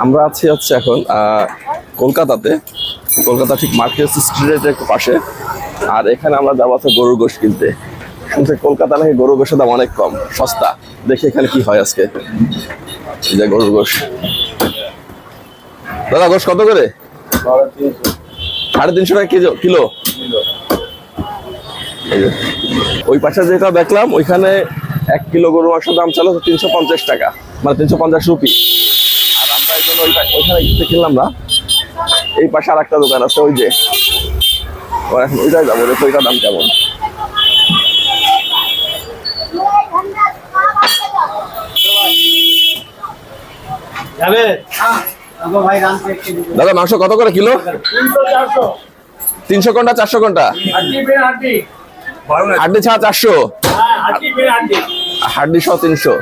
আমরা আছি হচ্ছে এখন কলকাতাতে, কলকাতা ঠিক মার্কেট স্ট্রিটের একটু পাশে। আর এখানে আমরা যাবো হচ্ছে গরুর গোশ কিনতে। শুনছি কলকাতা নাকি গরুর গোশের দাম অনেক কম, সস্তা। দেখি এখানে কি হয় আজকে। এই যে গরুর গোশ। দাদা গোশ কত করে? 350 টাকা কিলো। ওই পাশে যেটা দেখলাম ওইখানে 1 কিলো গরুর মাংসের দাম চলো 350 টাকা, মানে 350 রুপি। আর আমরা এই জন্য ওইখানে কিনলাম না। এই পাশে আর একটা দোকান আছে, ওই যে এখন ওইটাই যাবো, দেখো ওইটার দাম কেমন। দাদা মাংস কত করে কিলো? 300 কোনটা 400 কোনটা? হাড্ডি ছাড়া 400, হাড্ডি সহ 300।